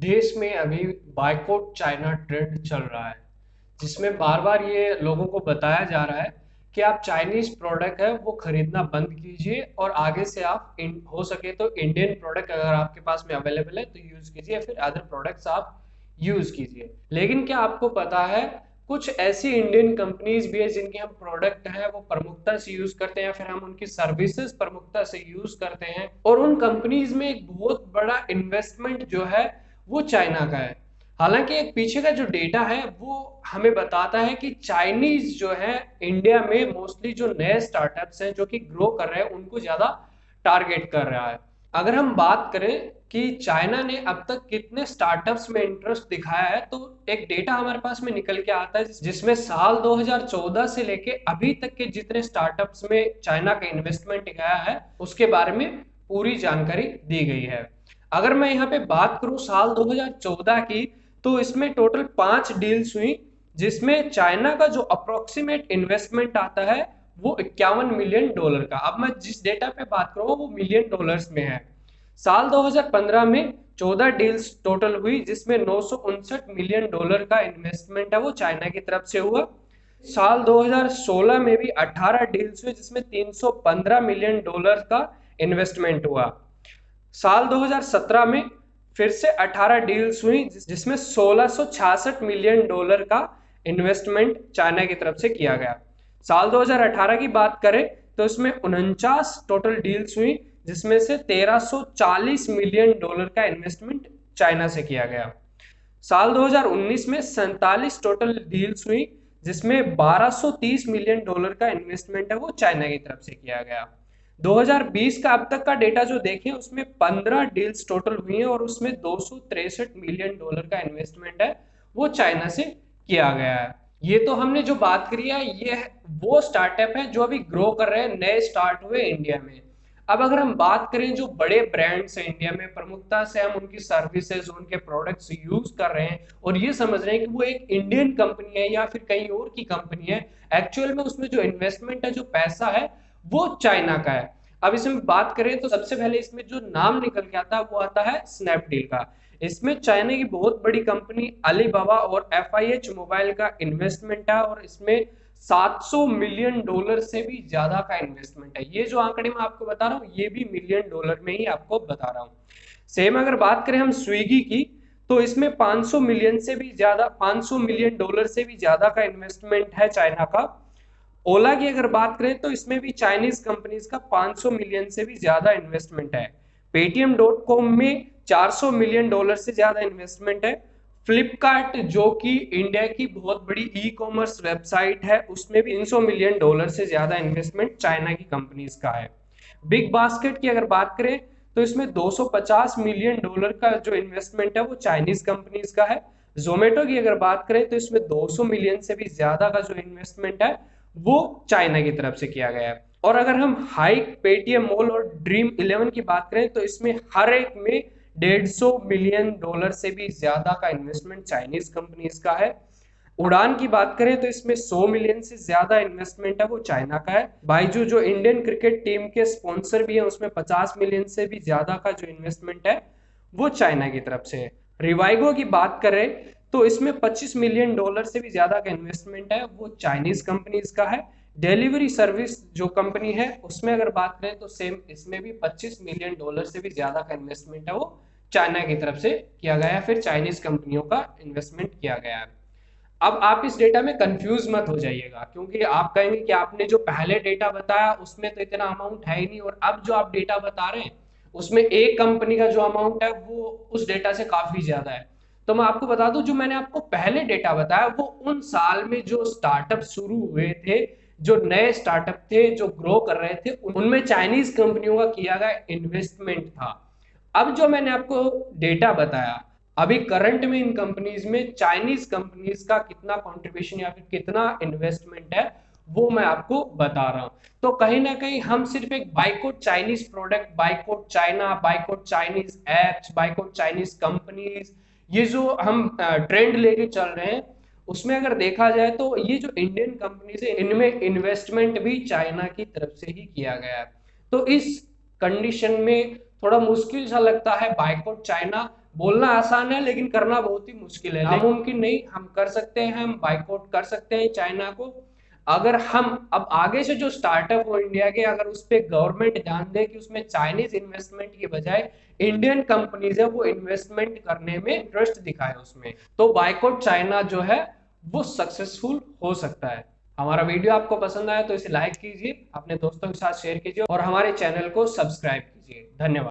देश में अभी बायकॉट चाइना ट्रेंड चल रहा है, जिसमें बार बार ये लोगों को बताया जा रहा है कि आप चाइनीज प्रोडक्ट है वो खरीदना बंद कीजिए और आगे से आप हो सके तो इंडियन प्रोडक्ट अगर आपके पास में अवेलेबल है तो यूज कीजिए, फिर अदर प्रोडक्ट्स आप यूज कीजिए। लेकिन क्या आपको पता है कुछ ऐसी इंडियन कंपनीज भी है जिनके हम प्रोडक्ट है वो प्रमुखता से यूज करते हैं या फिर हम उनकी सर्विसेज प्रमुखता से यूज करते हैं, और उन कंपनीज में एक बहुत बड़ा इन्वेस्टमेंट जो है वो चाइना का है। हालांकि एक पीछे का जो डेटा है वो हमें बताता है कि चाइनीज जो है इंडिया में मोस्टली जो नए स्टार्टअप्स हैं जो कि ग्रो कर रहे हैं उनको ज्यादा टारगेट कर रहा है। अगर हम बात करें कि चाइना ने अब तक कितने स्टार्टअप्स में इंटरेस्ट दिखाया है, तो एक डेटा हमारे पास में निकल के आता है जिसमें साल 2014 से लेके अभी तक के जितने स्टार्टअप्स में चाइना का इन्वेस्टमेंट गया है उसके बारे में पूरी जानकारी दी गई है। अगर मैं यहाँ पे बात करूं साल 2014 की, तो इसमें टोटल 5 डील्स हुई, जिसमें चाइना का जो अप्रोक्सीमेट इन्वेस्टमेंट आता है वो $51 मिलियन का। अब मैं जिस डेटा पे बात करूँ वो मिलियन डॉलर्स में है। साल 2015 में 14 डील्स टोटल हुई, जिसमें $959 मिलियन का इन्वेस्टमेंट है वो चाइना की तरफ से हुआ। साल 2016 में भी 18 डील्स हुए जिसमें $315 मिलियन का इन्वेस्टमेंट हुआ। साल 2017 में फिर से 18 डील्स हुई जिसमें $1666 मिलियन का इन्वेस्टमेंट चाइना की तरफ से किया गया। साल 2018 की बात करें तो इसमें 49 टोटल डील्स हुई जिसमें से $1340 मिलियन का इन्वेस्टमेंट चाइना से किया गया। साल 2019 में 47 टोटल डील्स हुई जिसमें $1230 मिलियन का इन्वेस्टमेंट है वो चाइना की तरफ से किया गया। 2020 का अब तक का डेटा जो देखें उसमें 15 डील्स टोटल हुई हैं और उसमें $263 मिलियन का इन्वेस्टमेंट है वो चाइना से किया गया है। ये तो हमने जो बात करी है ये वो स्टार्टअप है जो अभी ग्रो कर रहे हैं, नए स्टार्ट हुए इंडिया में। अब अगर हम बात करें जो बड़े ब्रांड्स हैं इंडिया में, प्रमुखता से हम उनकी सर्विसेज उनके प्रोडक्ट्स यूज कर रहे हैं और ये समझ रहे हैं कि वो एक इंडियन कंपनी है या फिर कहीं और की कंपनी है, एक्चुअल में उसमें जो इन्वेस्टमेंट है जो पैसा है वो चाइना का है। अब इसमें बात करें तो सबसे पहले इसमें जो नाम निकल के आता है वो आता है स्नैपडील का। इसमें चाइना की बहुत बड़ी कंपनी अलीबाबा और FIH मोबाइल का इन्वेस्टमेंट है और इसमें $700 मिलियन से भी ज्यादा का इन्वेस्टमेंट है। ये जो आंकड़े मैं आपको बता रहा हूँ ये भी मिलियन डॉलर में ही आपको बता रहा हूँ। सेम अगर बात करें हम स्विगी की, तो इसमें 500 मिलियन से भी ज्यादा $500 मिलियन से भी ज्यादा का इन्वेस्टमेंट है चाइना का। ओला की अगर बात करें तो इसमें भी चाइनीज कंपनीज का 500 मिलियन से भी ज्यादा इन्वेस्टमेंट है। पेटीएम डॉट कॉम में $400 मिलियन से ज्यादा इन्वेस्टमेंट है। फ्लिपकार्ट जो कि इंडिया की बहुत बड़ी ई कॉमर्स वेबसाइट है उसमें भी $300 मिलियन से ज्यादा इन्वेस्टमेंट चाइना की कंपनीज का है। बिग बास्केट की अगर बात करें तो इसमें $250 मिलियन का जो इन्वेस्टमेंट है वो चाइनीज कंपनीज का है। जोमेटो की अगर बात करें तो इसमें 200 मिलियन से भी ज्यादा का जो इन्वेस्टमेंट है वो चाइना की तरफ से किया गया है। और अगर हम हाइक, पेटीएम मॉल और ड्रीम इलेवन की बात करें तो इसमें हर एक में $150 मिलियन से भी ज्यादा का इन्वेस्टमेंट चाइनीज कंपनीज का है। उड़ान की बात करें तो इसमें 100 मिलियन से ज्यादा इन्वेस्टमेंट है वो चाइना का है। बाइजू जो इंडियन क्रिकेट टीम के स्पॉन्सर भी है उसमें 50 मिलियन से भी ज्यादा का जो इन्वेस्टमेंट है वो चाइना की तरफ से है। रिवाइगो की बात करें तो इसमें $25 मिलियन से भी ज्यादा का इन्वेस्टमेंट है वो चाइनीज कंपनीज का है। डिलीवरी सर्विस जो कंपनी है उसमें अगर बात करें तो सेम इसमें भी $25 मिलियन से भी ज्यादा का इन्वेस्टमेंट है वो चाइना की तरफ से किया गया है, फिर चाइनीज कंपनियों का इन्वेस्टमेंट किया गया है। अब आप इस डेटा में कंफ्यूज मत हो जाइएगा, क्योंकि आप कहेंगे कि आपने जो पहले डेटा बताया उसमें तो इतना अमाउंट है ही नहीं और अब जो आप डेटा बता रहे हैं उसमें एक कंपनी का जो अमाउंट है वो उस डेटा से काफी ज्यादा है। तो मैं आपको बता दूं जो मैंने आपको पहले डेटा बताया वो उन साल में जो स्टार्टअप शुरू हुए थे, जो नए स्टार्टअप थे जो ग्रो कर रहे थे, उनमें चाइनीज कंपनियों का किया गया इन्वेस्टमेंट था। अब जो मैंने आपको डेटा बताया अभी करंट में इन कंपनीज में चाइनीज कंपनीज का कितना कंट्रीब्यूशन या फिर कितना इन्वेस्टमेंट है वो मैं आपको बता रहा हूं। तो कहीं ना कहीं हम सिर्फ एक boycott Chinese product, boycott China, boycott Chinese apps, boycott Chinese companies, ये जो हम ट्रेंड लेके चल रहे हैं उसमें अगर देखा जाए तो ये जो इंडियन कंपनीज है इनमें इन्वेस्टमेंट भी चाइना की तरफ से ही किया गया है। तो इस कंडीशन में थोड़ा मुश्किल सा लगता है बाइकॉट चाइना, बोलना आसान है लेकिन करना बहुत ही मुश्किल है, नामुमकिन नहीं। हम कर सकते हैं, हम बाइकआउट कर सकते हैं चाइना को। अगर हम अब आगे से जो स्टार्टअप हो इंडिया के, अगर उस पर गवर्नमेंट ध्यान दे कि उसमें चाइनीज इन्वेस्टमेंट की बजाय इंडियन कंपनीज है वो इन्वेस्टमेंट करने में इंटरेस्ट दिखाए उसमें, तो बाइकआउट चाइना जो है वो सक्सेसफुल हो सकता है। हमारा वीडियो आपको पसंद आया तो इसे लाइक कीजिए, अपने दोस्तों के साथ शेयर कीजिए और हमारे चैनल को सब्सक्राइब कीजिए। धन्यवाद।